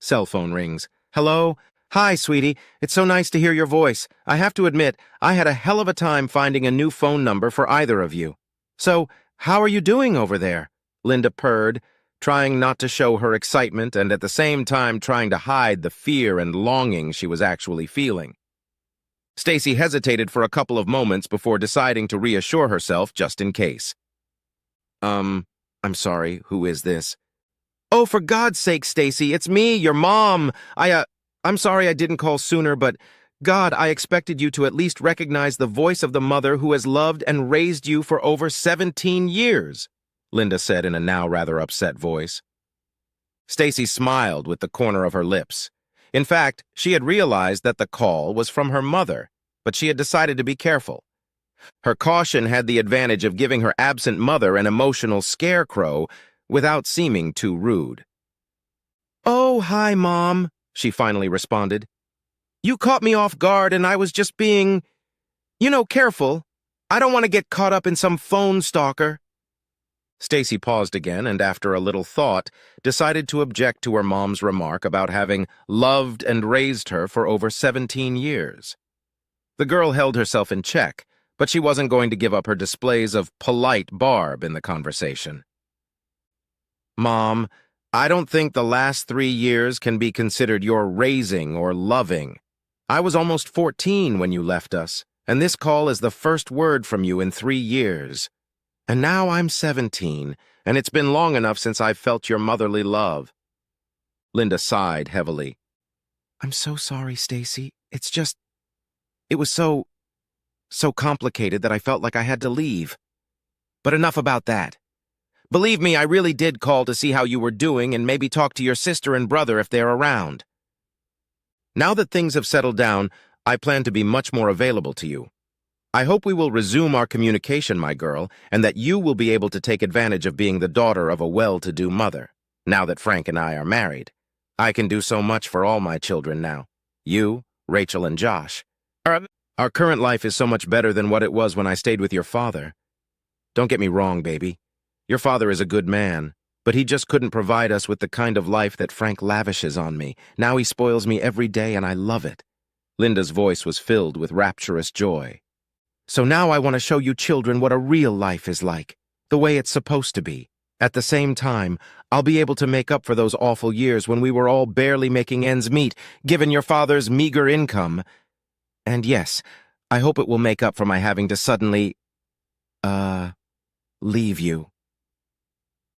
Cell phone rings. Hello? Hi, sweetie. It's so nice to hear your voice. I have to admit, I had a hell of a time finding a new phone number for either of you. So, how are you doing over there? Linda purred, trying not to show her excitement and at the same time trying to hide the fear and longing she was actually feeling. Stacy hesitated for a couple of moments before deciding to reassure herself just in case. I'm sorry, who is this? Oh, for God's sake, Stacy, it's me, your mom. I'm sorry I didn't call sooner, but God, I expected you to at least recognize the voice of the mother who has loved and raised you for over 17 years, Linda said in a now rather upset voice. Stacy smiled with the corner of her lips. In fact, she had realized that the call was from her mother, but she had decided to be careful. Her caution had the advantage of giving her absent mother an emotional scarecrow without seeming too rude. "Oh, hi, Mom," she finally responded. "You caught me off guard and I was just being, careful. I don't want to get caught up in some phone stalker." Stacy paused again and, after a little thought, decided to object to her mom's remark about having loved and raised her for over 17 years. The girl held herself in check, but she wasn't going to give up her displays of polite barb in the conversation. "Mom, I don't think the last 3 years can be considered your raising or loving. I was almost 14 when you left us, and this call is the first word from you in 3 years. And now I'm 17, and it's been long enough since I've felt your motherly love." Linda sighed heavily. "I'm so sorry, Stacy. It was so complicated that I felt like I had to leave. But enough about that. Believe me, I really did call to see how you were doing and maybe talk to your sister and brother if they're around. Now that things have settled down, I plan to be much more available to you. I hope we will resume our communication, my girl, and that you will be able to take advantage of being the daughter of a well-to-do mother. Now that Frank and I are married, I can do so much for all my children now. You, Rachel, and Josh. Our current life is so much better than what it was when I stayed with your father. Don't get me wrong, baby. Your father is a good man, but he just couldn't provide us with the kind of life that Frank lavishes on me. Now he spoils me every day, and I love it." Linda's voice was filled with rapturous joy. "So now I want to show you children what a real life is like, the way it's supposed to be. At the same time, I'll be able to make up for those awful years when we were all barely making ends meet, given your father's meager income. And yes, I hope it will make up for my having to suddenly, leave you."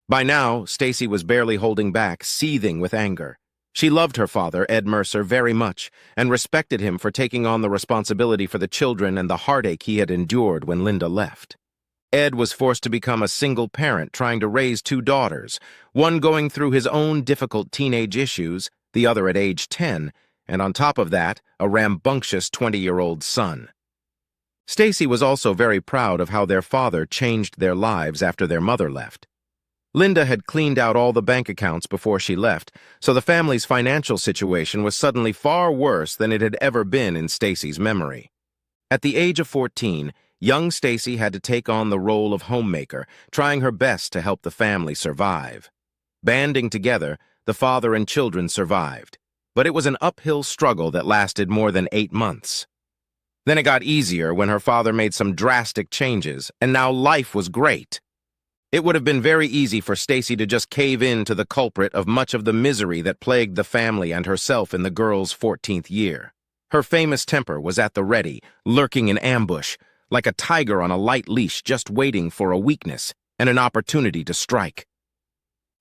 By now, Stacy was barely holding back, seething with anger. She loved her father, Ed Mercer, very much, and respected him for taking on the responsibility for the children and the heartache he had endured when Linda left. Ed was forced to become a single parent trying to raise 2 daughters, one going through his own difficult teenage issues, the other at age 10, and on top of that, a rambunctious 20-year-old son. Stacy was also very proud of how their father changed their lives after their mother left. Linda had cleaned out all the bank accounts before she left, so the family's financial situation was suddenly far worse than it had ever been in Stacy's memory. At the age of 14, young Stacy had to take on the role of homemaker, trying her best to help the family survive. Banding together, the father and children survived, but it was an uphill struggle that lasted more than 8 months. Then it got easier when her father made some drastic changes, and now life was great. It would have been very easy for Stacy to just cave in to the culprit of much of the misery that plagued the family and herself in the girl's 14th year. Her famous temper was at the ready, lurking in ambush, like a tiger on a light leash just waiting for a weakness and an opportunity to strike.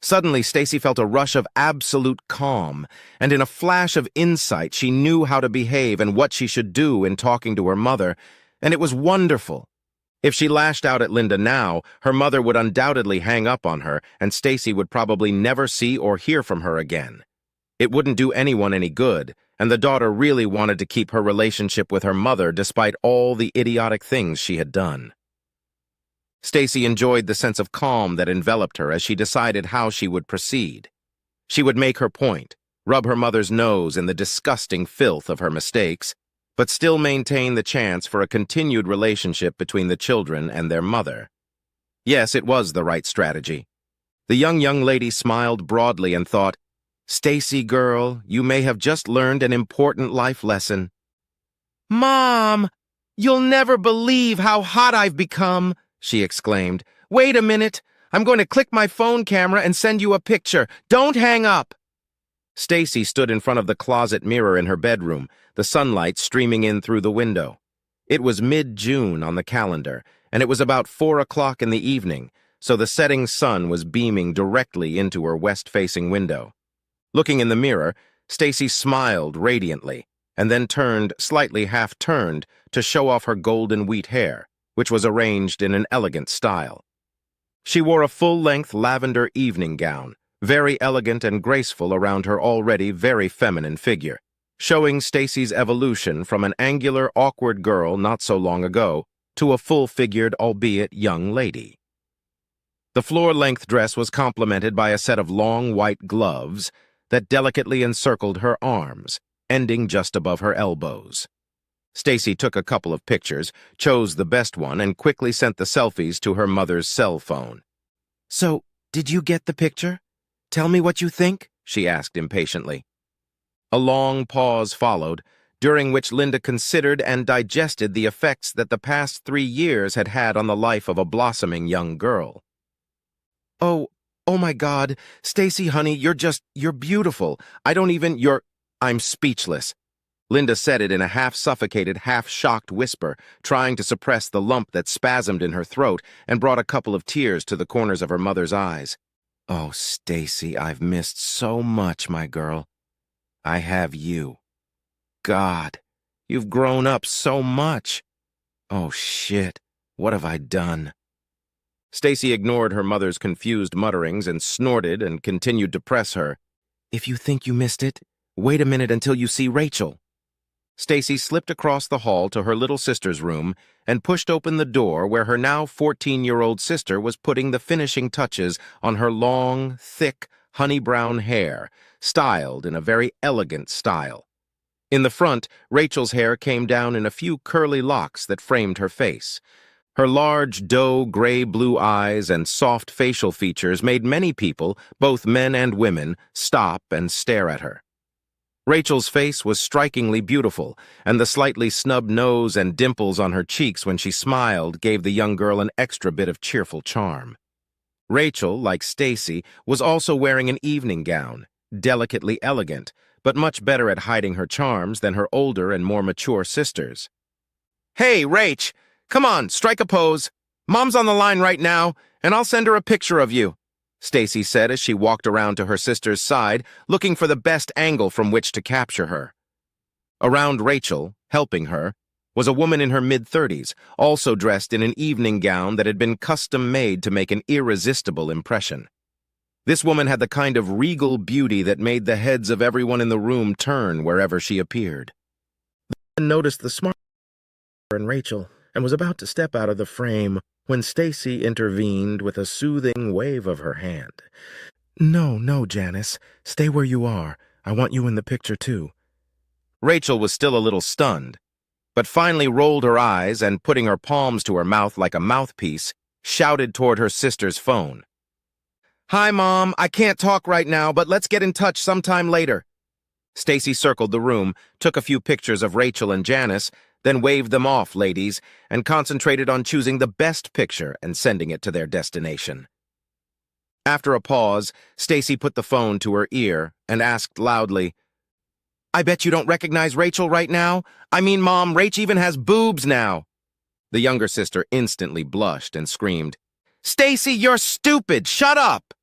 Suddenly, Stacy felt a rush of absolute calm, and in a flash of insight, she knew how to behave and what she should do in talking to her mother, and it was wonderful. If she lashed out at Linda now, her mother would undoubtedly hang up on her, and Stacy would probably never see or hear from her again. It wouldn't do anyone any good, and the daughter really wanted to keep her relationship with her mother despite all the idiotic things she had done. Stacy enjoyed the sense of calm that enveloped her as she decided how she would proceed. She would make her point, rub her mother's nose in the disgusting filth of her mistakes, but still maintain the chance for a continued relationship between the children and their mother. Yes, it was the right strategy. The young lady smiled broadly and thought, Stacy, girl, you may have just learned an important life lesson. Mom, you'll never believe how hot I've become, she exclaimed. Wait a minute. I'm going to click my phone camera and send you a picture. Don't hang up. Stacy stood in front of the closet mirror in her bedroom, the sunlight streaming in through the window. It was mid-June on the calendar, and it was about 4 o'clock in the evening, so the setting sun was beaming directly into her west-facing window. Looking in the mirror, Stacy smiled radiantly, and then turned, slightly half-turned, to show off her golden wheat hair, which was arranged in an elegant style. She wore a full-length lavender evening gown, very elegant and graceful around her already very feminine figure, showing Stacy's evolution from an angular, awkward girl not so long ago to a full-figured, albeit young lady. The floor-length dress was complemented by a set of long white gloves that delicately encircled her arms, ending just above her elbows. Stacy took a couple of pictures, chose the best one, and quickly sent the selfies to her mother's cell phone. So, did you get the picture? Tell me what you think, she asked impatiently. A long pause followed, during which Linda considered and digested the effects that the past 3 years had had on the life of a blossoming young girl. Oh my God, Stacy, honey, you're beautiful. I'm speechless. Linda said it in a half-suffocated, half-shocked whisper, trying to suppress the lump that spasmed in her throat and brought a couple of tears to the corners of her mother's eyes. Oh, Stacy, I've missed so much, my girl. I have you. God, you've grown up so much. Oh, shit, what have I done? Stacy ignored her mother's confused mutterings and snorted and continued to press her. If you think you missed it, wait a minute until you see Rachel. Stacy slipped across the hall to her little sister's room and pushed open the door where her now 14-year-old sister was putting the finishing touches on her long, thick, honey-brown hair, styled in a very elegant style. In the front, Rachel's hair came down in a few curly locks that framed her face. Her large, doe gray-blue eyes and soft facial features made many people, both men and women, stop and stare at her. Rachel's face was strikingly beautiful, and the slightly snub nose and dimples on her cheeks when she smiled gave the young girl an extra bit of cheerful charm. Rachel, like Stacy, was also wearing an evening gown, delicately elegant, but much better at hiding her charms than her older and more mature sisters. Hey, Rach! Come on, strike a pose. Mom's on the line right now, and I'll send her a picture of you, Stacy said as she walked around to her sister's side, looking for the best angle from which to capture her. Around Rachel, helping her, was a woman in her mid-30s, also dressed in an evening gown that had been custom-made to make an irresistible impression. This woman had the kind of regal beauty that made the heads of everyone in the room turn wherever she appeared. The woman noticed the smart in Rachel and was about to step out of the frame when Stacy intervened with a soothing wave of her hand. No, Janice. Stay where you are. I want you in the picture, too. Rachel was still a little stunned, but finally rolled her eyes and, putting her palms to her mouth like a mouthpiece, shouted toward her sister's phone. Hi, Mom. I can't talk right now, but let's get in touch sometime later. Stacy circled the room, took a few pictures of Rachel and Janice, then waved them off, ladies, and concentrated on choosing the best picture and sending it to their destination. After a pause, Stacy put the phone to her ear and asked loudly, I bet you don't recognize Rachel right now? I mean, Mom, Rach even has boobs now. The younger sister instantly blushed and screamed, Stacy, you're stupid! Shut up!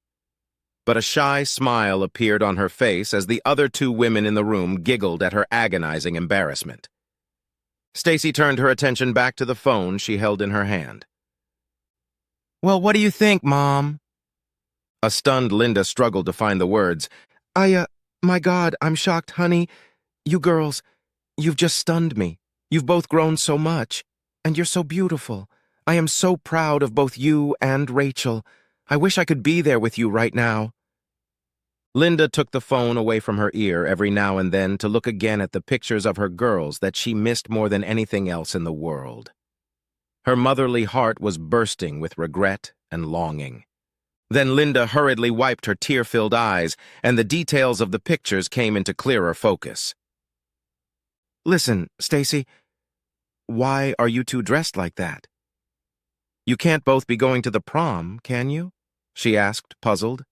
But a shy smile appeared on her face as the other 2 women in the room giggled at her agonizing embarrassment. Stacy turned her attention back to the phone she held in her hand. Well, what do you think, Mom? A stunned Linda struggled to find the words. My God, I'm shocked, honey. You girls, you've just stunned me. You've both grown so much, and you're so beautiful. I am so proud of both you and Rachel. I wish I could be there with you right now. Linda took the phone away from her ear every now and then to look again at the pictures of her girls that she missed more than anything else in the world. Her motherly heart was bursting with regret and longing. Then Linda hurriedly wiped her tear-filled eyes, and the details of the pictures came into clearer focus. Listen, Stacy, why are you two dressed like that? You can't both be going to the prom, can you? She asked, puzzled.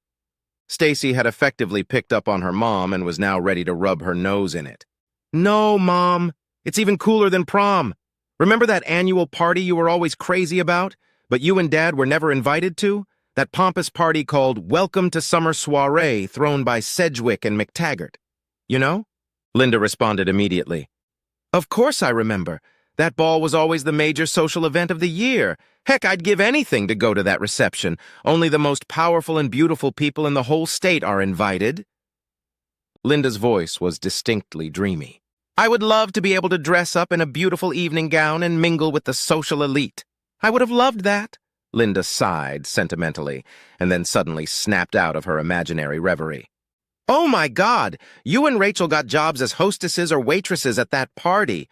Stacy had effectively picked up on her mom and was now ready to rub her nose in it. No, Mom. It's even cooler than prom. Remember that annual party you were always crazy about, but you and Dad were never invited to? That pompous party called Welcome to Summer Soiree thrown by Sedgwick and McTaggart. You know? Linda responded immediately. Of course I remember. That ball was always the major social event of the year. Heck, I'd give anything to go to that reception. Only the most powerful and beautiful people in the whole state are invited. Linda's voice was distinctly dreamy. I would love to be able to dress up in a beautiful evening gown and mingle with the social elite. I would have loved that. Linda sighed sentimentally, and then suddenly snapped out of her imaginary reverie. Oh my God! You and Rachel got jobs as hostesses or waitresses at that party.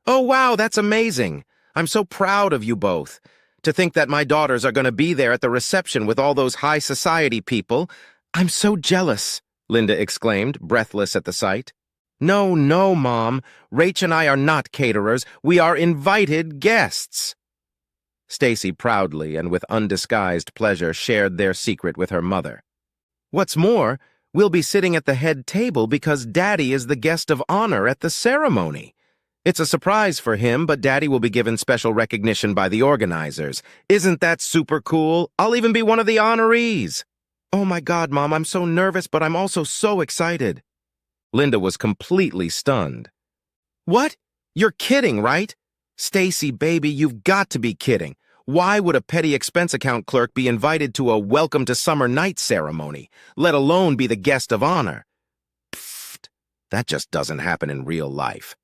Oh wow, that's amazing. I'm so proud of you both. To think that my daughters are going to be there at the reception with all those high society people. I'm so jealous, Linda exclaimed, breathless at the sight. No, no, Mom. Rach and I are not caterers. We are invited guests. Stacy proudly and with undisguised pleasure shared their secret with her mother. What's more, we'll be sitting at the head table because Daddy is the guest of honor at the ceremony. It's a surprise for him, but Daddy will be given special recognition by the organizers. Isn't that super cool? I'll even be one of the honorees. Oh my God, Mom, I'm so nervous, but I'm also so excited. Linda was completely stunned. What? You're kidding, right? Stacy, baby, you've got to be kidding. Why would a petty expense account clerk be invited to a welcome to summer night ceremony, let alone be the guest of honor? Pfft, that just doesn't happen in real life.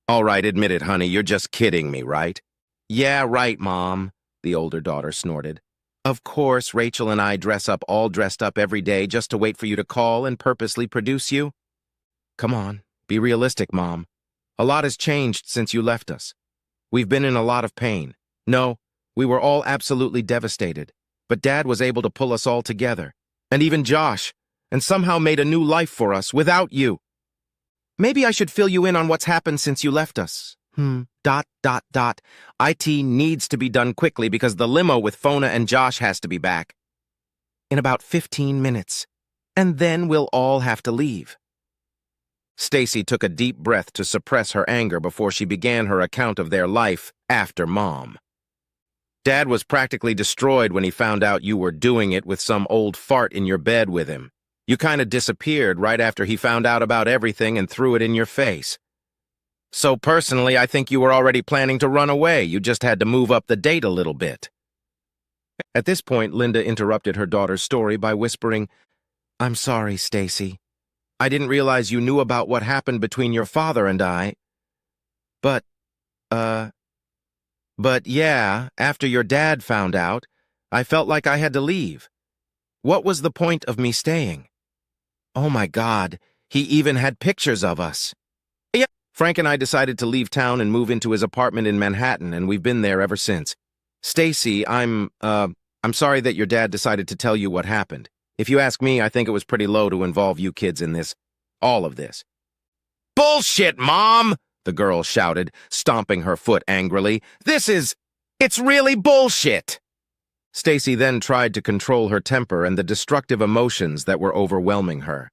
All right, admit it, honey, you're just kidding me, right? Yeah, right, Mom, the older daughter snorted. Of course, Rachel and I dress up all dressed up every day just to wait for you to call and purposely produce you. Come on, be realistic, Mom. A lot has changed since you left us. We've been in a lot of pain. No, we were all absolutely devastated, but Dad was able to pull us all together, and even Josh, and somehow made a new life for us without you. Maybe I should fill you in on what's happened since you left us. IT needs to be done quickly because the limo with Fona and Josh has to be back. In about 15 minutes. And then we'll all have to leave. Stacy took a deep breath to suppress her anger before she began her account of their life after Mom. Dad was practically destroyed when he found out you were doing it with some old fart in your bed with him. You kind of disappeared right after he found out about everything and threw it in your face. So personally, I think you were already planning to run away. You just had to move up the date a little bit. At this point, Linda interrupted her daughter's story by whispering, I'm sorry, Stacy. I didn't realize you knew about what happened between your father and I. But yeah, after your dad found out, I felt like I had to leave. What was the point of me staying? Oh my God, he even had pictures of us. Yeah, Frank and I decided to leave town and move into his apartment in Manhattan, and we've been there ever since. Stacy, I'm sorry that your dad decided to tell you what happened. If you ask me, I think it was pretty low to involve you kids in this. All of this. Bullshit, Mom! The girl shouted, stomping her foot angrily. It's really bullshit! Stacy then tried to control her temper and the destructive emotions that were overwhelming her.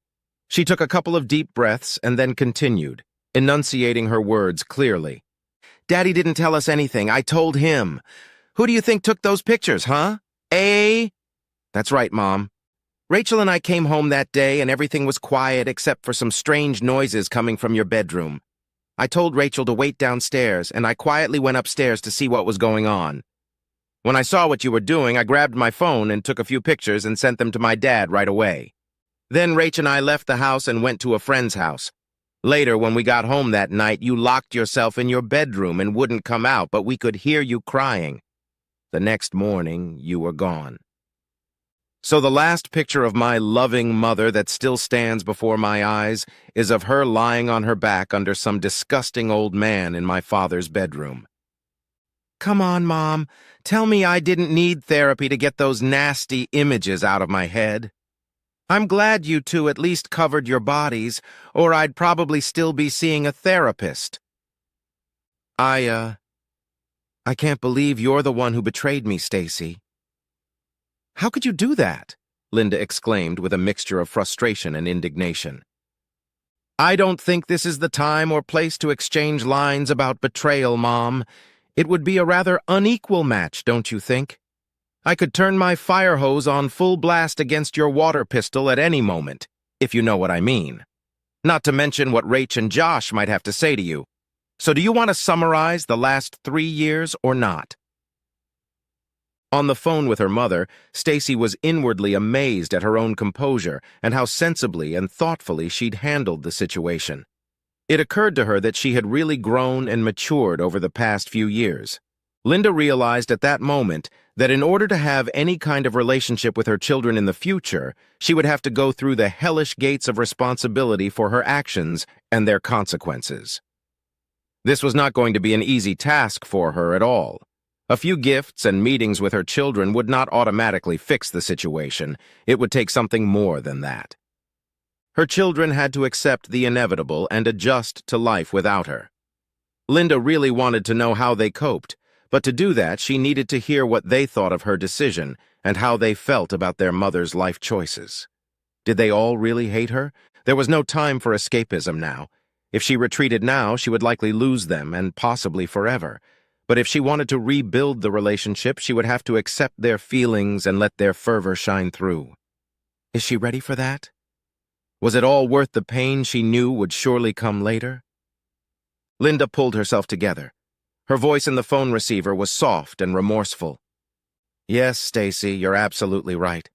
She took a couple of deep breaths and then continued, enunciating her words clearly. Daddy didn't tell us anything. I told him. Who do you think took those pictures, huh? That's right, Mom. Rachel and I came home that day and everything was quiet except for some strange noises coming from your bedroom. I told Rachel to wait downstairs and I quietly went upstairs to see what was going on. When I saw what you were doing, I grabbed my phone and took a few pictures and sent them to my dad right away. Then Rach and I left the house and went to a friend's house. Later, when we got home that night, you locked yourself in your bedroom and wouldn't come out, but we could hear you crying. The next morning, you were gone. So the last picture of my loving mother that still stands before my eyes is of her lying on her back under some disgusting old man in my father's bedroom. Come on, Mom. Tell me I didn't need therapy to get those nasty images out of my head. I'm glad you two at least covered your bodies, or I'd probably still be seeing a therapist. I can't believe you're the one who betrayed me, Stacy. How could you do that? Linda exclaimed with a mixture of frustration and indignation. I don't think this is the time or place to exchange lines about betrayal, Mom. It would be a rather unequal match, don't you think? I could turn my fire hose on full blast against your water pistol at any moment, if you know what I mean. Not to mention what Rach and Josh might have to say to you. So do you want to summarize the last 3 years or not? On the phone with her mother, Stacy was inwardly amazed at her own composure and how sensibly and thoughtfully she'd handled the situation. It occurred to her that she had really grown and matured over the past few years. Linda realized at that moment that in order to have any kind of relationship with her children in the future, she would have to go through the hellish gates of responsibility for her actions and their consequences. This was not going to be an easy task for her at all. A few gifts and meetings with her children would not automatically fix the situation. It would take something more than that. Her children had to accept the inevitable and adjust to life without her. Linda really wanted to know how they coped, but to do that, she needed to hear what they thought of her decision and how they felt about their mother's life choices. Did they all really hate her? There was no time for escapism now. If she retreated now, she would likely lose them, and possibly forever. But if she wanted to rebuild the relationship, she would have to accept their feelings and let their fervor shine through. Is she ready for that? Was it all worth the pain she knew would surely come later? Linda pulled herself together. Her voice in the phone receiver was soft and remorseful. Yes, Stacy, you're absolutely right.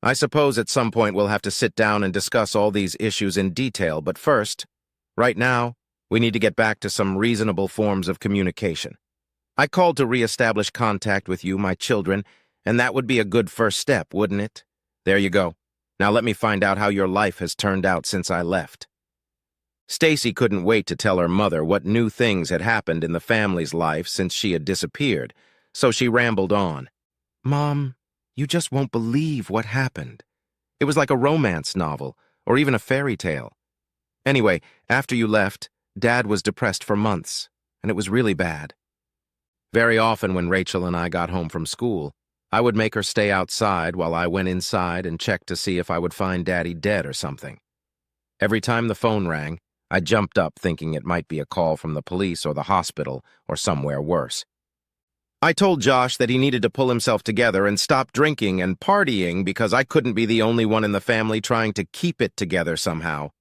I suppose at some point we'll have to sit down and discuss all these issues in detail, but first, right now, we need to get back to some reasonable forms of communication. I called to reestablish contact with you, my children, and that would be a good first step, wouldn't it? There you go. Now let me find out how your life has turned out since I left. Stacy couldn't wait to tell her mother what new things had happened in the family's life since she had disappeared, so she rambled on. Mom, you just won't believe what happened. It was like a romance novel, or even a fairy tale. Anyway, after you left, Dad was depressed for months, and it was really bad. Very often when Rachel and I got home from school, I would make her stay outside while I went inside and checked to see if I would find Daddy dead or something. Every time the phone rang, I jumped up thinking it might be a call from the police or the hospital or somewhere worse. I told Josh that he needed to pull himself together and stop drinking and partying because I couldn't be the only one in the family trying to keep it together somehow.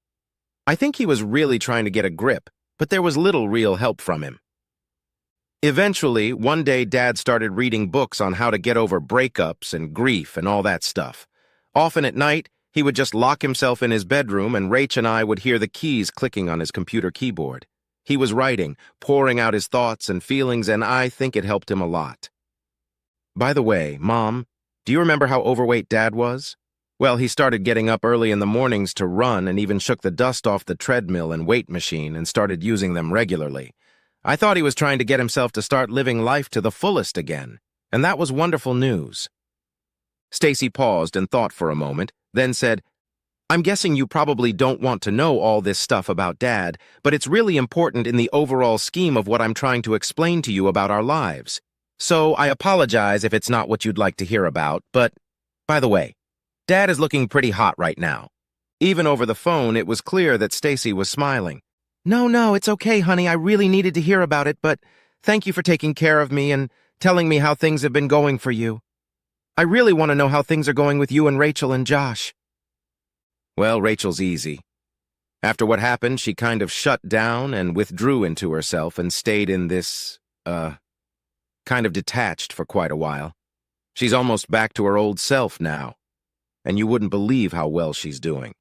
I think he was really trying to get a grip, but there was little real help from him. Eventually, one day Dad started reading books on how to get over breakups and grief and all that stuff. Often at night, he would just lock himself in his bedroom and Rach and I would hear the keys clicking on his computer keyboard. He was writing, pouring out his thoughts and feelings, and I think it helped him a lot. By the way, Mom, do you remember how overweight Dad was? Well, he started getting up early in the mornings to run and even shook the dust off the treadmill and weight machine and started using them regularly. I thought he was trying to get himself to start living life to the fullest again, and that was wonderful news. Stacy paused and thought for a moment, then said, I'm guessing you probably don't want to know all this stuff about Dad, but it's really important in the overall scheme of what I'm trying to explain to you about our lives. So I apologize if it's not what you'd like to hear about, but, by the way, Dad is looking pretty hot right now. Even over the phone, it was clear that Stacy was smiling. No, it's okay, honey. I really needed to hear about it, but thank you for taking care of me and telling me how things have been going for you. I really want to know how things are going with you and Rachel and Josh. Well, Rachel's easy. After what happened, she kind of shut down and withdrew into herself and stayed in this, kind of detached for quite a while. She's almost back to her old self now, and you wouldn't believe how well she's doing.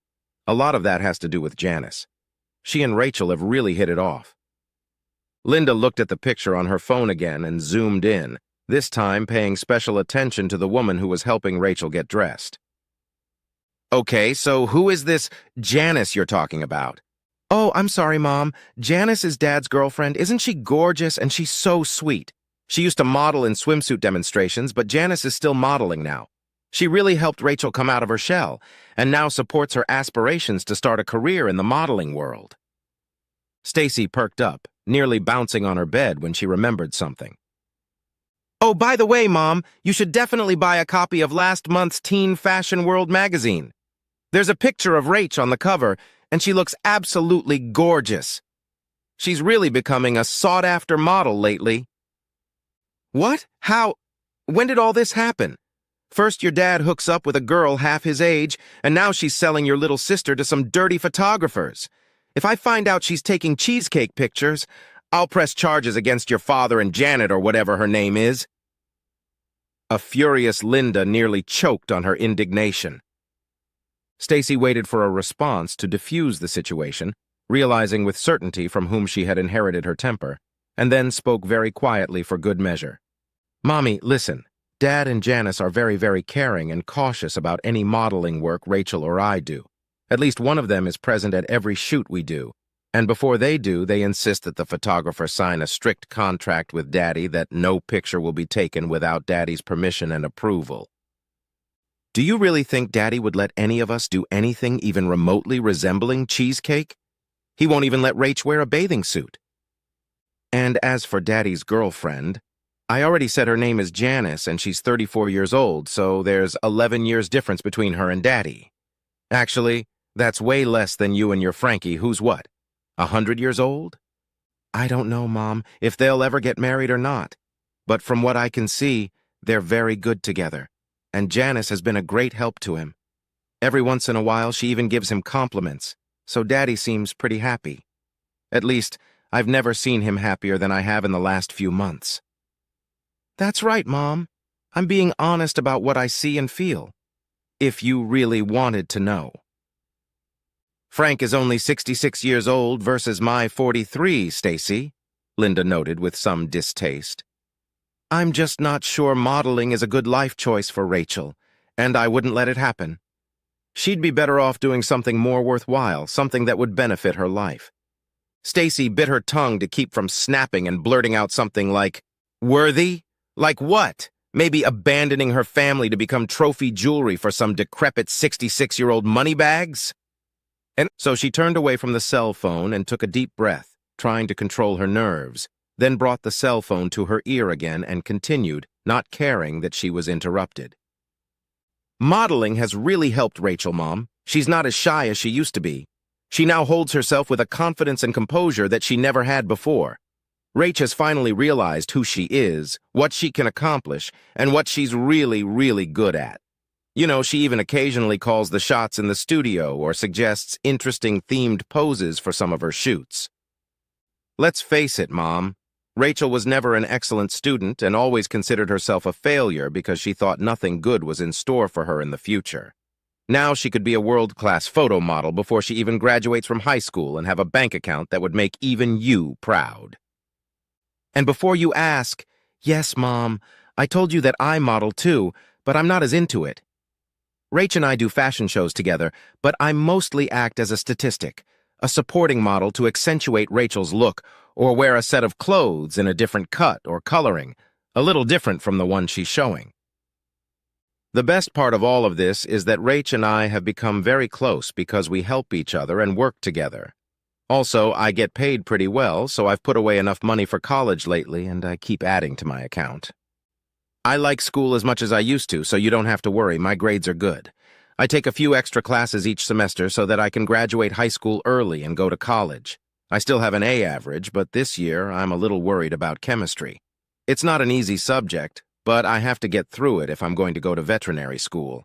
A lot of that has to do with Janice. She and Rachel have really hit it off. Linda looked at the picture on her phone again and zoomed in, this time paying special attention to the woman who was helping Rachel get dressed. Okay, so who is this Janice you're talking about? Oh, I'm sorry, Mom. Janice is Dad's girlfriend. Isn't she gorgeous? And she's so sweet. She used to model in swimsuit demonstrations, but Janice is still modeling now. She really helped Rachel come out of her shell, and now supports her aspirations to start a career in the modeling world. Stacy perked up, nearly bouncing on her bed when she remembered something. Oh, by the way, Mom, you should definitely buy a copy of last month's Teen Fashion World magazine. There's a picture of Rach on the cover, and she looks absolutely gorgeous. She's really becoming a sought-after model lately. What? How? When did all this happen? First your dad hooks up with a girl half his age, and now she's selling your little sister to some dirty photographers. If I find out she's taking cheesecake pictures, I'll press charges against your father and Janet or whatever her name is. A furious Linda nearly choked on her indignation. Stacy waited for a response to diffuse the situation, realizing with certainty from whom she had inherited her temper, and then spoke very quietly for good measure. Mommy, listen. Dad and Janice are very, very caring and cautious about any modeling work Rachel or I do. At least one of them is present at every shoot we do, and before they do, they insist that the photographer sign a strict contract with Daddy that no picture will be taken without Daddy's permission and approval. Do you really think Daddy would let any of us do anything even remotely resembling cheesecake? He won't even let Rach wear a bathing suit. And as for Daddy's girlfriend, I already said her name is Janice and she's 34 years old, so there's 11 years difference between her and Daddy. Actually, that's way less than you and your Frankie, who's what, 100 years old? I don't know, Mom, if they'll ever get married or not. But from what I can see, they're very good together, and Janice has been a great help to him. Every once in a while, she even gives him compliments, so Daddy seems pretty happy. At least, I've never seen him happier than I have in the last few months. That's right, Mom. I'm being honest about what I see and feel. If you really wanted to know. Frank is only 66 years old versus my 43, Stacy, Linda noted with some distaste. I'm just not sure modeling is a good life choice for Rachel, and I wouldn't let it happen. She'd be better off doing something more worthwhile, something that would benefit her life. Stacy bit her tongue to keep from snapping and blurting out something like, worthy? Like what? Maybe abandoning her family to become trophy jewelry for some decrepit 66-year-old moneybags? And so she turned away from the cell phone and took a deep breath, trying to control her nerves, then brought the cell phone to her ear again and continued, not caring that she was interrupted. Modeling has really helped Rachel, Mom. She's not as shy as she used to be. She now holds herself with a confidence and composure that she never had before. Rach has finally realized who she is, what she can accomplish, and what she's really, really good at. You know, she even occasionally calls the shots in the studio or suggests interesting themed poses for some of her shoots. Let's face it, Mom. Rachel was never an excellent student and always considered herself a failure because she thought nothing good was in store for her in the future. Now she could be a world-class photo model before she even graduates from high school and have a bank account that would make even you proud. And before you ask, yes, Mom, I told you that I model too, but I'm not as into it. Rach and I do fashion shows together, but I mostly act as a statistic, a supporting model to accentuate Rachel's look, or wear a set of clothes in a different cut or coloring, a little different from the one she's showing. The best part of all of this is that Rach and I have become very close because we help each other and work together. Also, I get paid pretty well, so I've put away enough money for college lately, and I keep adding to my account. I like school as much as I used to, so you don't have to worry, my grades are good. I take a few extra classes each semester so that I can graduate high school early and go to college. I still have an A average, but this year I'm a little worried about chemistry. It's not an easy subject, but I have to get through it if I'm going to go to veterinary school.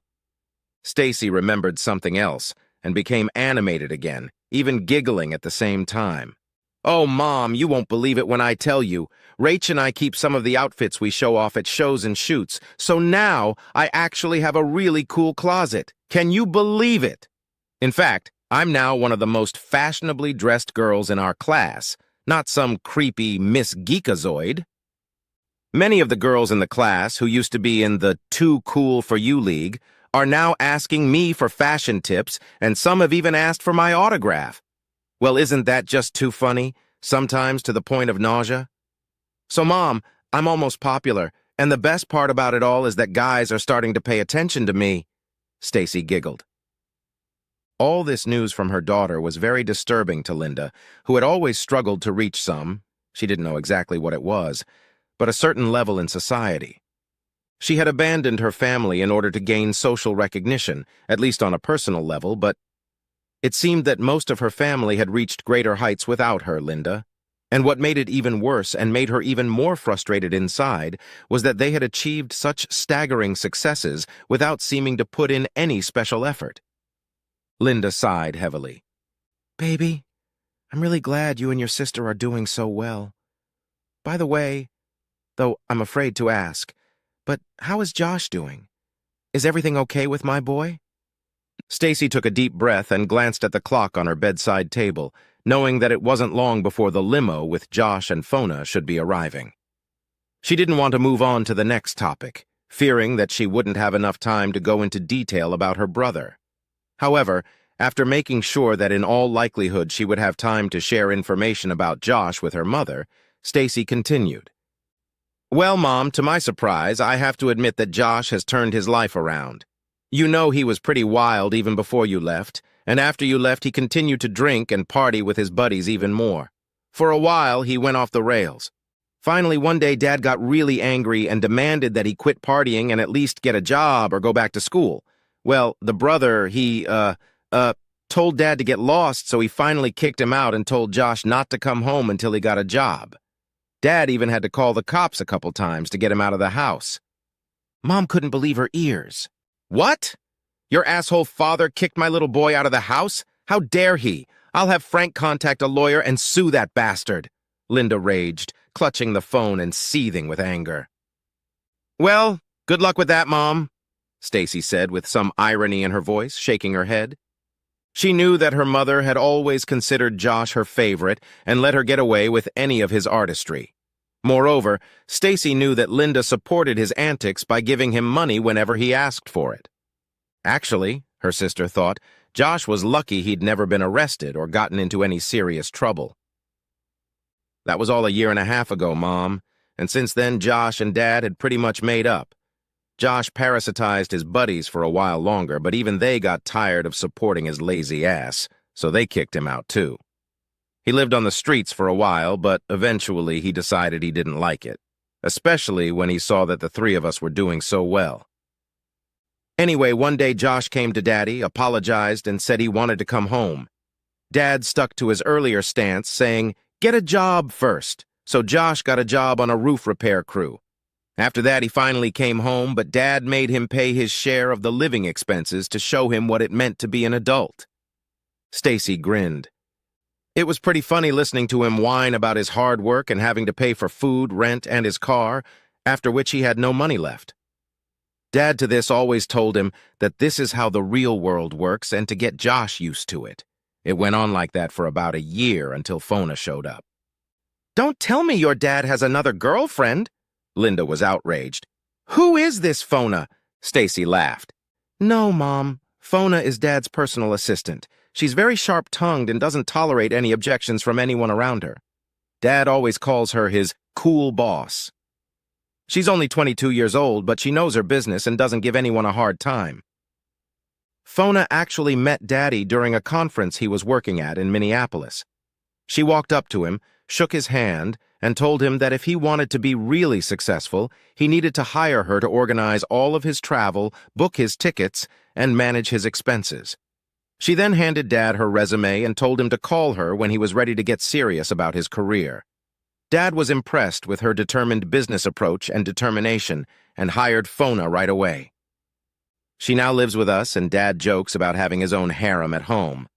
Stacy remembered something else and became animated again, even giggling at the same time. Oh, Mom, you won't believe it when I tell you. Rach and I keep some of the outfits we show off at shows and shoots, so now I actually have a really cool closet. Can you believe it? In fact, I'm now one of the most fashionably dressed girls in our class, not some creepy Miss Geekazoid. Many of the girls in the class who used to be in the Too Cool for You League are now asking me for fashion tips, and some have even asked for my autograph. Well, isn't that just too funny, sometimes to the point of nausea? So, Mom, I'm almost popular, and the best part about it all is that guys are starting to pay attention to me." Stacy giggled. All this news from her daughter was very disturbing to Linda, who had always struggled to reach she didn't know exactly what it was, but a certain level in society. She had abandoned her family in order to gain social recognition, at least on a personal level, but it seemed that most of her family had reached greater heights without her, Linda. And what made it even worse and made her even more frustrated inside was that they had achieved such staggering successes without seeming to put in any special effort. Linda sighed heavily. "Baby, I'm really glad you and your sister are doing so well. By the way, though I'm afraid to ask, but how is Josh doing? Is everything okay with my boy?" Stacy took a deep breath and glanced at the clock on her bedside table, knowing that it wasn't long before the limo with Josh and Fona should be arriving. She didn't want to move on to the next topic, fearing that she wouldn't have enough time to go into detail about her brother. However, after making sure that in all likelihood she would have time to share information about Josh with her mother, Stacy continued. "Well, Mom, to my surprise, I have to admit that Josh has turned his life around. You know he was pretty wild even before you left, and after you left he continued to drink and party with his buddies even more. For a while, he went off the rails. Finally, one day Dad got really angry and demanded that he quit partying and at least get a job or go back to school. Well, the brother, he told Dad to get lost, so he finally kicked him out and told Josh not to come home until he got a job. Dad even had to call the cops a couple times to get him out of the house." Mom couldn't believe her ears. "What? Your asshole father kicked my little boy out of the house? How dare he? I'll have Frank contact a lawyer and sue that bastard," Linda raged, clutching the phone and seething with anger. "Well, good luck with that, Mom," Stacy said with some irony in her voice, shaking her head. She knew that her mother had always considered Josh her favorite and let her get away with any of his artistry. Moreover, Stacy knew that Linda supported his antics by giving him money whenever he asked for it. Actually, her sister thought, Josh was lucky he'd never been arrested or gotten into any serious trouble. That was all a year and a half ago, Mom, and since then Josh and Dad had pretty much made up. Josh parasitized his buddies for a while longer, but even they got tired of supporting his lazy ass, so they kicked him out too. He lived on the streets for a while, but eventually he decided he didn't like it, especially when he saw that the three of us were doing so well. Anyway, one day Josh came to Daddy, apologized, and said he wanted to come home. Dad stuck to his earlier stance, saying, "Get a job first," so Josh got a job on a roof repair crew. After that, he finally came home, but Dad made him pay his share of the living expenses to show him what it meant to be an adult. Stacy grinned. It was pretty funny listening to him whine about his hard work and having to pay for food, rent, and his car, after which he had no money left. Dad to this always told him that this is how the real world works and to get Josh used to it. It went on like that for about a year until Fona showed up. "Don't tell me your dad has another girlfriend," Linda was outraged. "Who is this Fona?" Stacy laughed. "No, Mom. Fona is Dad's personal assistant. She's very sharp-tongued and doesn't tolerate any objections from anyone around her. Dad always calls her his cool boss. She's only 22 years old, but she knows her business and doesn't give anyone a hard time." Fona actually met Daddy during a conference he was working at in Minneapolis. She walked up to him, shook his hand, and told him that if he wanted to be really successful, he needed to hire her to organize all of his travel, book his tickets, and manage his expenses. She then handed Dad her resume and told him to call her when he was ready to get serious about his career. Dad was impressed with her determined business approach and determination and hired Fona right away. She now lives with us, and Dad jokes about having his own harem at home.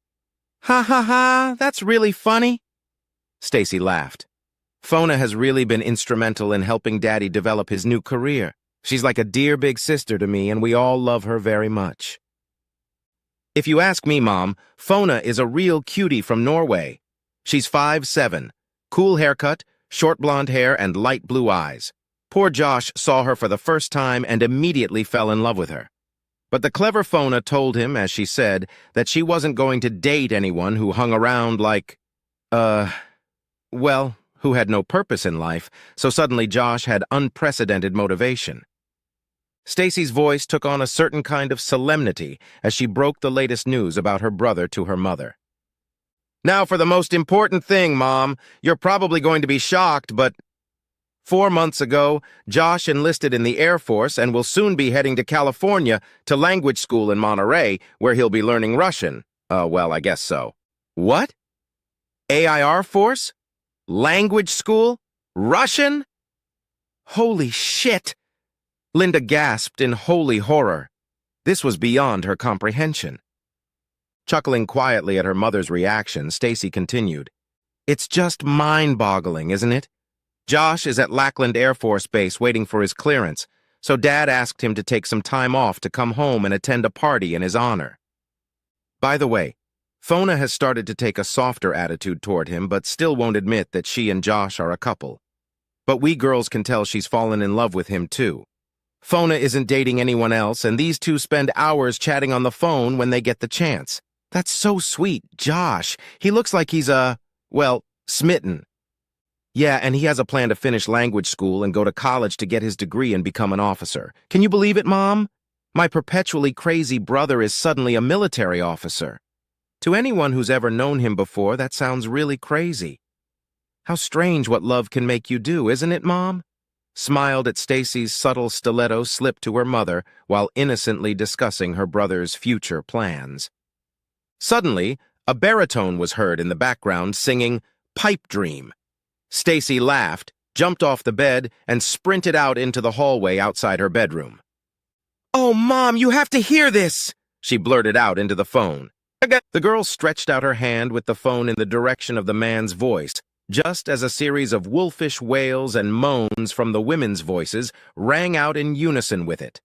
"Ha ha ha, that's really funny." Stacy laughed. "Fona has really been instrumental in helping Daddy develop his new career. She's like a dear big sister to me, and we all love her very much." If you ask me, Mom, Fona is a real cutie from Norway. She's 5'7", cool haircut, short blonde hair, and light blue eyes. Poor Josh saw her for the first time and immediately fell in love with her. But the clever Fona told him, as she said, that she wasn't going to date anyone who hung around like, well, who had no purpose in life, so suddenly Josh had unprecedented motivation. Stacy's voice took on a certain kind of solemnity as she broke the latest news about her brother to her mother. "Now for the most important thing, Mom. You're probably going to be shocked, but 4 months ago, Josh enlisted in the Air Force and will soon be heading to California to language school in Monterey, where he'll be learning Russian. Well, I guess so." "What? AIR Force? Language school? Russian?" "Holy shit!" Linda gasped in holy horror. This was beyond her comprehension. Chuckling quietly at her mother's reaction, Stacy continued, "It's just mind-boggling, isn't it? Josh is at Lackland Air Force Base waiting for his clearance, so Dad asked him to take some time off to come home and attend a party in his honor. By the way, Fona has started to take a softer attitude toward him, but still won't admit that she and Josh are a couple. But we girls can tell she's fallen in love with him, too. Fona isn't dating anyone else, and these two spend hours chatting on the phone when they get the chance. That's so sweet. Josh, he looks like he's, smitten. Yeah, and he has a plan to finish language school and go to college to get his degree and become an officer. Can you believe it, Mom? My perpetually crazy brother is suddenly a military officer. To anyone who's ever known him before, that sounds really crazy. How strange what love can make you do, isn't it, Mom?" Smiled at Stacy's subtle stiletto slip to her mother while innocently discussing her brother's future plans. Suddenly, a baritone was heard in the background singing "Pipe Dream." Stacy laughed, jumped off the bed, and sprinted out into the hallway outside her bedroom. "Oh, Mom, you have to hear this!" she blurted out into the phone. The girl stretched out her hand with the phone in the direction of the man's voice, just as a series of wolfish wails and moans from the women's voices rang out in unison with it.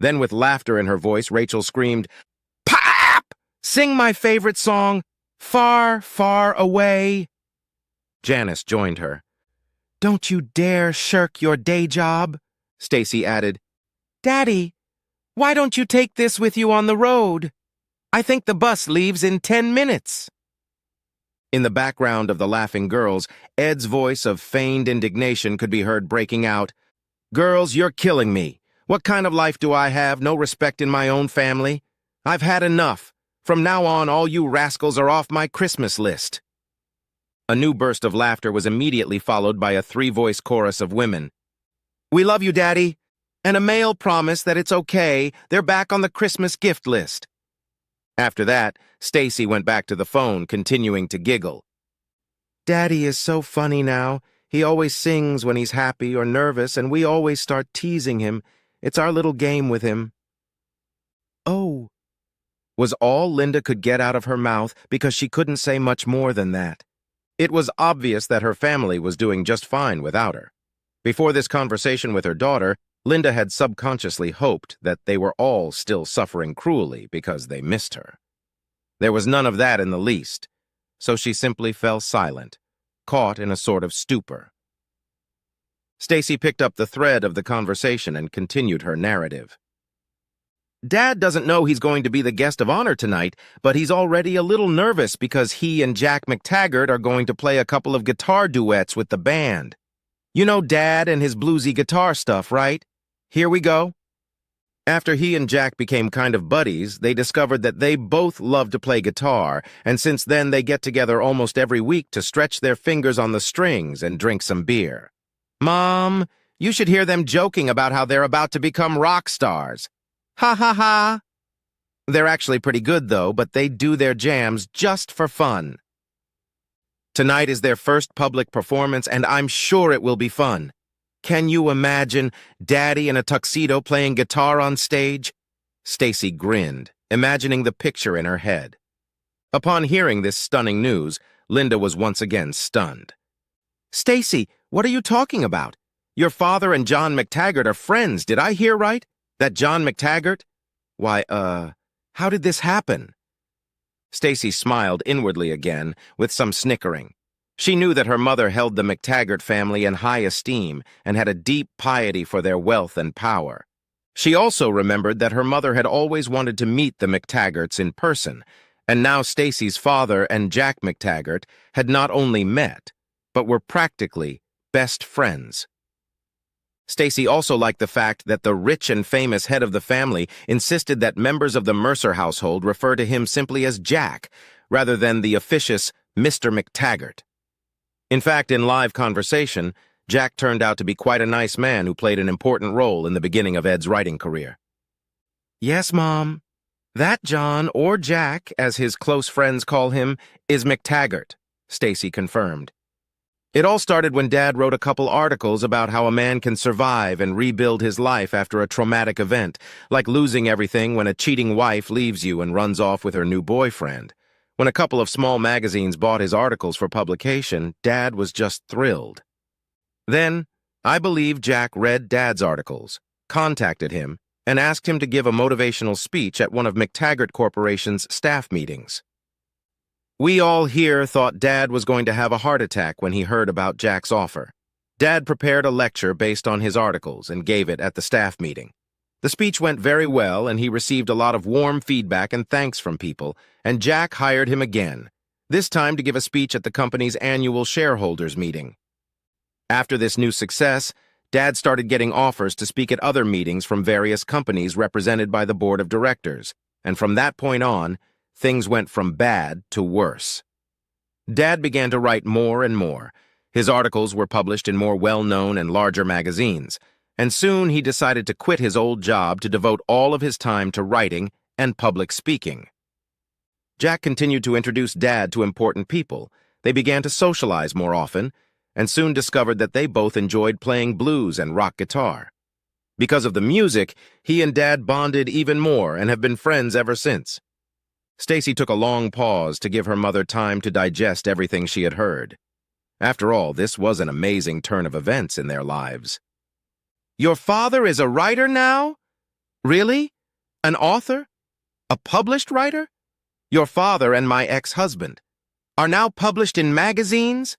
Then, with laughter in her voice, Rachel screamed, "Pop! Sing my favorite song, Far, Far Away." Janice joined her. "Don't you dare shirk your day job," Stacy added. "Daddy, why don't you take this with you on the road? I think the bus leaves in 10 minutes. In the background of the laughing girls, Ed's voice of feigned indignation could be heard breaking out, "Girls, you're killing me. What kind of life do I have? No respect in my own family? I've had enough. From now on, all you rascals are off my Christmas list." A new burst of laughter was immediately followed by a three-voice chorus of women. "We love you, Daddy." And a male promise that it's okay, they're back on the Christmas gift list. After that, Stacy went back to the phone, continuing to giggle. "Daddy is so funny now. He always sings when he's happy or nervous, and we always start teasing him. It's our little game with him." "Oh," was all Linda could get out of her mouth because she couldn't say much more than that. It was obvious that her family was doing just fine without her. Before this conversation with her daughter, Linda had subconsciously hoped that they were all still suffering cruelly because they missed her. There was none of that in the least, so she simply fell silent, caught in a sort of stupor. Stacy picked up the thread of the conversation and continued her narrative. "Dad doesn't know he's going to be the guest of honor tonight, but he's already a little nervous because he and Jack McTaggart are going to play a couple of guitar duets with the band. You know Dad and his bluesy guitar stuff, right? Here we go." After he and Jack became kind of buddies, they discovered that they both love to play guitar, and since then they get together almost every week to stretch their fingers on the strings and drink some beer. "Mom, you should hear them joking about how they're about to become rock stars. Ha ha ha." They're actually pretty good, though, but they do their jams just for fun. Tonight is their first public performance, and I'm sure it will be fun. Can you imagine Daddy in a tuxedo playing guitar on stage? Stacy grinned, imagining the picture in her head. Upon hearing this stunning news, Linda was once again stunned. "Stacy, what are you talking about? Your father and John McTaggart are friends, did I hear right? That John McTaggart? Why, how did this happen?" Stacy smiled inwardly again, with some snickering. She knew that her mother held the McTaggart family in high esteem and had a deep piety for their wealth and power. She also remembered that her mother had always wanted to meet the McTaggarts in person, and now Stacy's father and Jack McTaggart had not only met, but were practically best friends. Stacy also liked the fact that the rich and famous head of the family insisted that members of the Mercer household refer to him simply as Jack, rather than the officious Mr. McTaggart. In fact, in live conversation, Jack turned out to be quite a nice man who played an important role in the beginning of Ed's writing career. "Yes, Mom. That John, or Jack, as his close friends call him, is McTaggart," Stacy confirmed. "It all started when Dad wrote a couple articles about how a man can survive and rebuild his life after a traumatic event, like losing everything when a cheating wife leaves you and runs off with her new boyfriend. When a couple of small magazines bought his articles for publication, Dad was just thrilled. Then, I believe Jack read Dad's articles, contacted him, and asked him to give a motivational speech at one of McTaggart Corporation's staff meetings. We all here thought Dad was going to have a heart attack when he heard about Jack's offer. Dad prepared a lecture based on his articles and gave it at the staff meeting. The speech went very well, and he received a lot of warm feedback and thanks from people, and Jack hired him again, this time to give a speech at the company's annual shareholders meeting. After this new success, Dad started getting offers to speak at other meetings from various companies represented by the board of directors, and from that point on, things went from bad to worse. Dad began to write more and more. His articles were published in more well-known and larger magazines, and soon he decided to quit his old job to devote all of his time to writing and public speaking. Jack continued to introduce Dad to important people. They began to socialize more often, and soon discovered that they both enjoyed playing blues and rock guitar. Because of the music, he and Dad bonded even more and have been friends ever since. Stacy took a long pause to give her mother time to digest everything she had heard. After all, this was an amazing turn of events in their lives. "Your father is a writer now? Really? An author? A published writer? Your father and my ex-husband are now published in magazines?"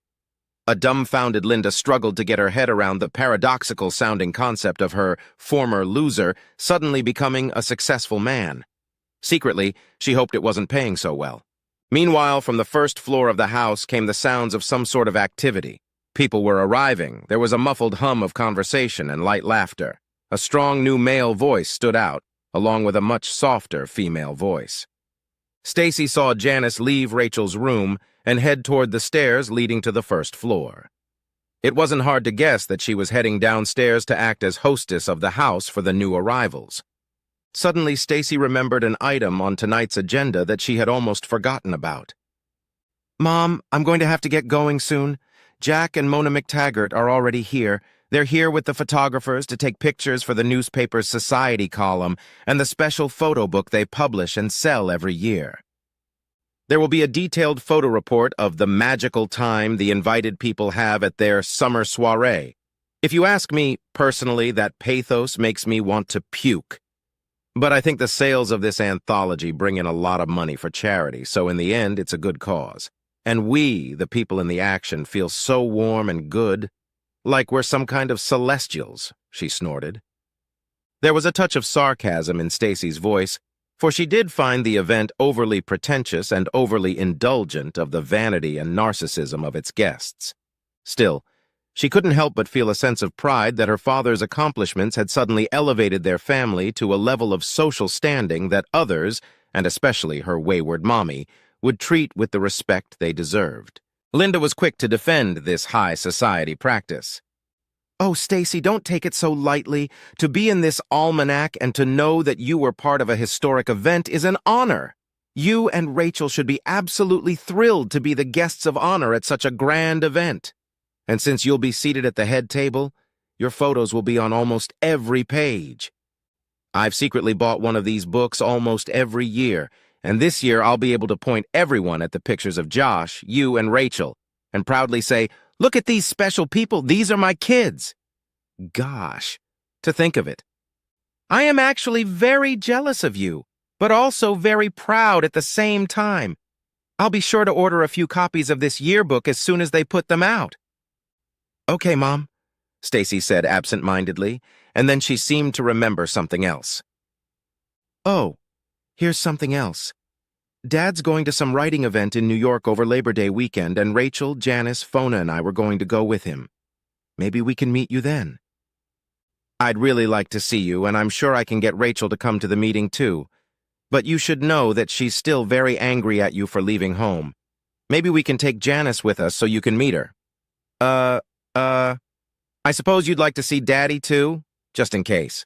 A dumbfounded Linda struggled to get her head around the paradoxical-sounding concept of her former loser suddenly becoming a successful man. Secretly, she hoped it wasn't paying so well. Meanwhile, from the first floor of the house came the sounds of some sort of activity. People were arriving. There was a muffled hum of conversation and light laughter. A strong new male voice stood out, along with a much softer female voice. Stacy saw Janice leave Rachel's room and head toward the stairs leading to the first floor. It wasn't hard to guess that she was heading downstairs to act as hostess of the house for the new arrivals. Suddenly, Stacy remembered an item on tonight's agenda that she had almost forgotten about. "Mom, I'm going to have to get going soon. Jack and Mona McTaggart are already here. They're here with the photographers to take pictures for the newspaper's society column and the special photo book they publish and sell every year. There will be a detailed photo report of the magical time the invited people have at their summer soiree. If you ask me, personally, that pathos makes me want to puke. But I think the sales of this anthology bring in a lot of money for charity, so in the end, it's a good cause. And we, the people in the action, feel so warm and good, like we're some kind of celestials," she snorted. There was a touch of sarcasm in Stacy's voice, for she did find the event overly pretentious and overly indulgent of the vanity and narcissism of its guests. Still, she couldn't help but feel a sense of pride that her father's accomplishments had suddenly elevated their family to a level of social standing that others, and especially her wayward mommy, would treat with the respect they deserved. Linda was quick to defend this high society practice. "Oh, Stacy, don't take it so lightly. To be in this almanac and to know that you were part of a historic event is an honor. You and Rachel should be absolutely thrilled to be the guests of honor at such a grand event. And since you'll be seated at the head table, your photos will be on almost every page. I've secretly bought one of these books almost every year, and this year I'll be able to point everyone at the pictures of Josh, you, and Rachel, and proudly say, 'Look at these special people, these are my kids.' Gosh, to think of it. I am actually very jealous of you, but also very proud at the same time. I'll be sure to order a few copies of this yearbook as soon as they put them out." "Okay, Mom," Stacy said absent-mindedly, and then she seemed to remember something else. "Oh, here's something else. Dad's going to some writing event in New York over Labor Day weekend, and Rachel, Janice, Fona, and I were going to go with him. Maybe we can meet you then. I'd really like to see you, and I'm sure I can get Rachel to come to the meeting too. But you should know that she's still very angry at you for leaving home. Maybe we can take Janice with us so you can meet her. I suppose you'd like to see Daddy too? Just in case.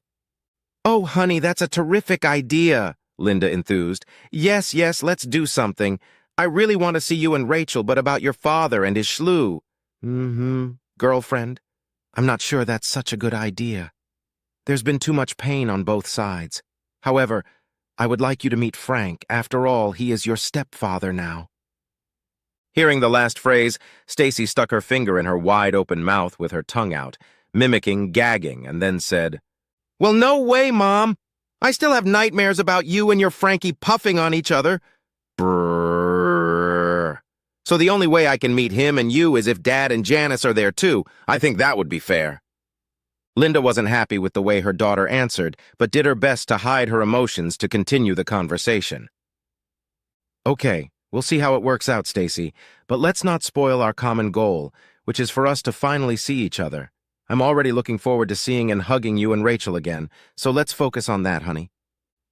Oh, honey, that's a terrific idea, Linda enthused. Yes, let's do something. I really want to see you and Rachel, but about your father and his shlew. Girlfriend? I'm not sure that's such a good idea. There's been too much pain on both sides. However, I would like you to meet Frank. After all, he is your stepfather now. Hearing the last phrase, Stacy stuck her finger in her wide-open mouth with her tongue out, mimicking gagging, and then said, Well, no way, Mom. I still have nightmares about you and your Frankie puffing on each other. Brrr. So the only way I can meet him and you is if Dad and Janice are there too. I think that would be fair. Linda wasn't happy with the way her daughter answered, but did her best to hide her emotions to continue the conversation. Okay, we'll see how it works out, Stacy, but let's not spoil our common goal, which is for us to finally see each other. I'm already looking forward to seeing and hugging you and Rachel again, so let's focus on that, honey.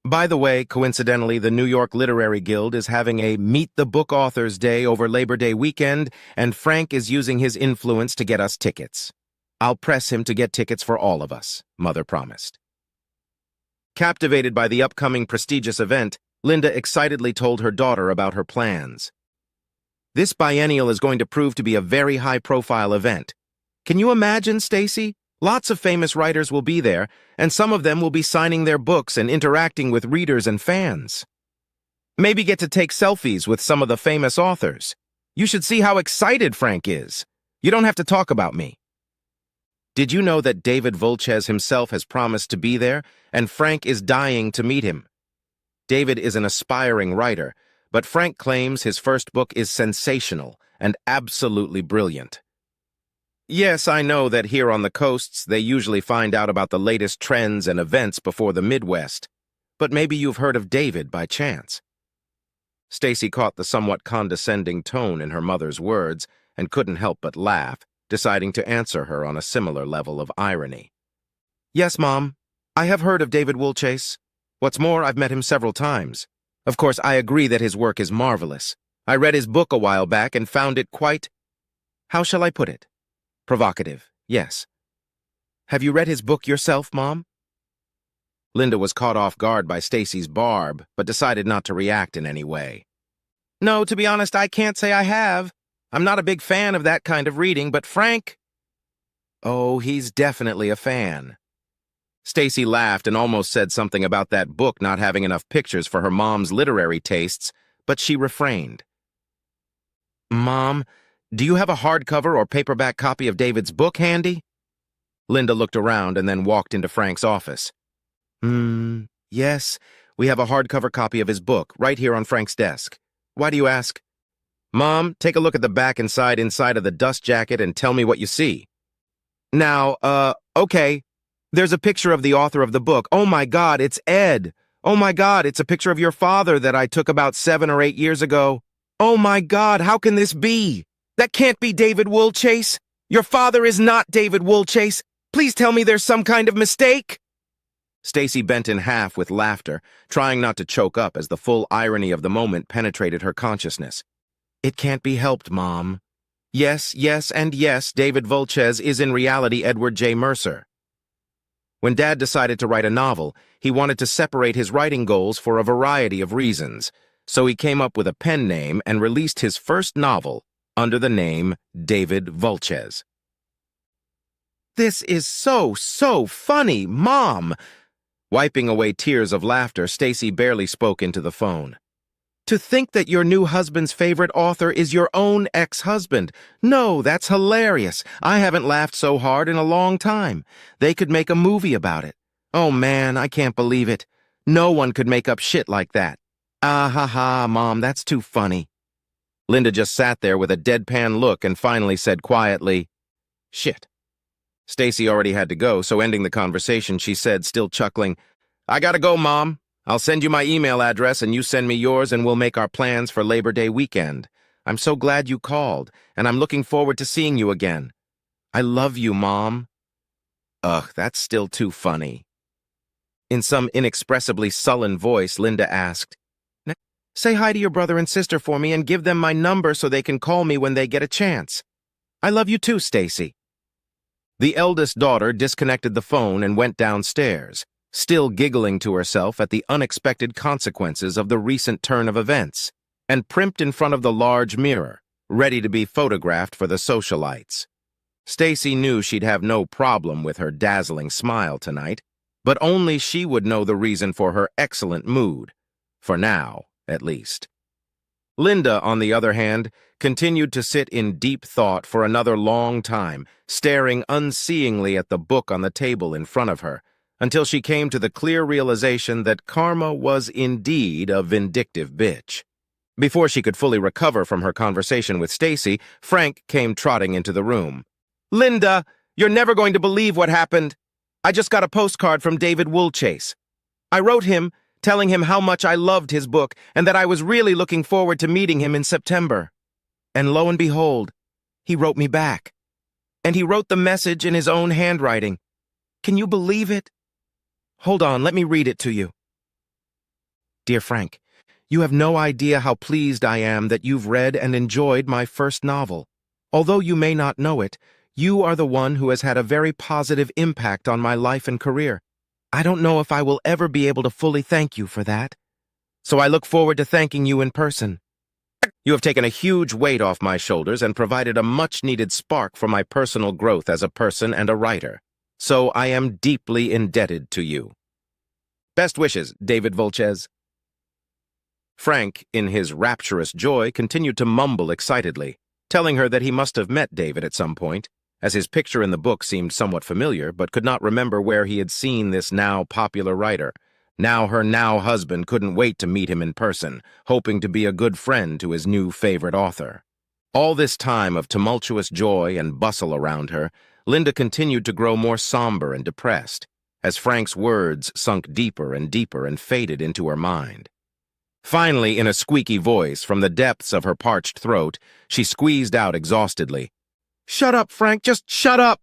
By the way, coincidentally, the New York Literary Guild is having a Meet the Book Authors Day over Labor Day weekend, and Frank is using his influence to get us tickets. I'll press him to get tickets for all of us, Mother promised. Captivated by the upcoming prestigious event, Linda excitedly told her daughter about her plans. This biennial is going to prove to be a very high-profile event. Can you imagine, Stacy? Lots of famous writers will be there, and some of them will be signing their books and interacting with readers and fans. Maybe get to take selfies with some of the famous authors. You should see how excited Frank is. You don't have to talk about me. Did you know that David Volches himself has promised to be there, and Frank is dying to meet him? David is an aspiring writer, but Frank claims his first book is sensational and absolutely brilliant. Yes, I know that here on the coasts they usually find out about the latest trends and events before the Midwest, but maybe you've heard of David by chance. Stacy caught the somewhat condescending tone in her mother's words and couldn't help but laugh, deciding to answer her on a similar level of irony. Yes, Mom, I have heard of David Wolchase. What's more, I've met him several times. Of course, I agree that his work is marvelous. I read his book a while back and found it quite, how shall I put it? Provocative, yes. Have you read his book yourself, Mom? Linda was caught off guard by Stacy's barb, but decided not to react in any way. No, to be honest, I can't say I have. I'm not a big fan of that kind of reading, but Frank... Oh, he's definitely a fan. Stacy laughed and almost said something about that book not having enough pictures for her mom's literary tastes, but she refrained. Mom, do you have a hardcover or paperback copy of David's book handy? Linda looked around and then walked into Frank's office. Yes, we have a hardcover copy of his book right here on Frank's desk. Why do you ask? Mom, take a look at the back and side inside of the dust jacket and tell me what you see. Now, okay. There's a picture of the author of the book. Oh my God, it's Ed. Oh my God, it's a picture of your father that I took about 7 or 8 years ago. Oh my God, how can this be? That can't be David Wolchase. Your father is not David Wolchase. Please tell me there's some kind of mistake. Stacy bent in half with laughter, trying not to choke up as the full irony of the moment penetrated her consciousness. It can't be helped, Mom. Yes, and yes, David Volches is in reality Edward J. Mercer. When Dad decided to write a novel, he wanted to separate his writing goals for a variety of reasons, so he came up with a pen name and released his first novel under the name David Volches. This is so funny, Mom! Wiping away tears of laughter, Stacy barely spoke into the phone. To think that your new husband's favorite author is your own ex-husband. No, that's hilarious. I haven't laughed so hard in a long time. They could make a movie about it. Oh man, I can't believe it. No one could make up shit like that. Ah ha ha, Mom, that's too funny. Linda just sat there with a deadpan look and finally said quietly, Shit. Stacy already had to go, so ending the conversation, she said, still chuckling, I gotta go, Mom. I'll send you my email address and you send me yours and we'll make our plans for Labor Day weekend. I'm so glad you called, and I'm looking forward to seeing you again. I love you, Mom. Ugh, that's still too funny. In some inexpressibly sullen voice, Linda asked, Say hi to your brother and sister for me and give them my number so they can call me when they get a chance. I love you too, Stacy. The eldest daughter disconnected the phone and went downstairs, still giggling to herself at the unexpected consequences of the recent turn of events, and primped in front of the large mirror, ready to be photographed for the socialites. Stacy knew she'd have no problem with her dazzling smile tonight, but only she would know the reason for her excellent mood, for now, at least. Linda, on the other hand, continued to sit in deep thought for another long time, staring unseeingly at the book on the table in front of her, until she came to the clear realization that Karma was indeed a vindictive bitch. Before she could fully recover from her conversation with Stacy, Frank came trotting into the room. Linda, you're never going to believe what happened. I just got a postcard from David Woolchase. I wrote him, telling him how much I loved his book and that I was really looking forward to meeting him in September. And lo and behold, he wrote me back. And he wrote the message in his own handwriting. Can you believe it? Hold on, let me read it to you. Dear Frank, you have no idea how pleased I am that you've read and enjoyed my first novel. Although you may not know it, you are the one who has had a very positive impact on my life and career. I don't know if I will ever be able to fully thank you for that. So I look forward to thanking you in person. You have taken a huge weight off my shoulders and provided a much-needed spark for my personal growth as a person and a writer. So I am deeply indebted to you. Best wishes, David Woolchase. Frank, in his rapturous joy, continued to mumble excitedly, telling her that he must have met David at some point, as his picture in the book seemed somewhat familiar, but could not remember where he had seen this now popular writer. Now her now husband couldn't wait to meet him in person, hoping to be a good friend to his new favorite author. All this time of tumultuous joy and bustle around her, Linda continued to grow more somber and depressed, as Frank's words sunk deeper and deeper and faded into her mind. Finally, in a squeaky voice from the depths of her parched throat, she squeezed out exhaustedly, Shut up, Frank, just shut up!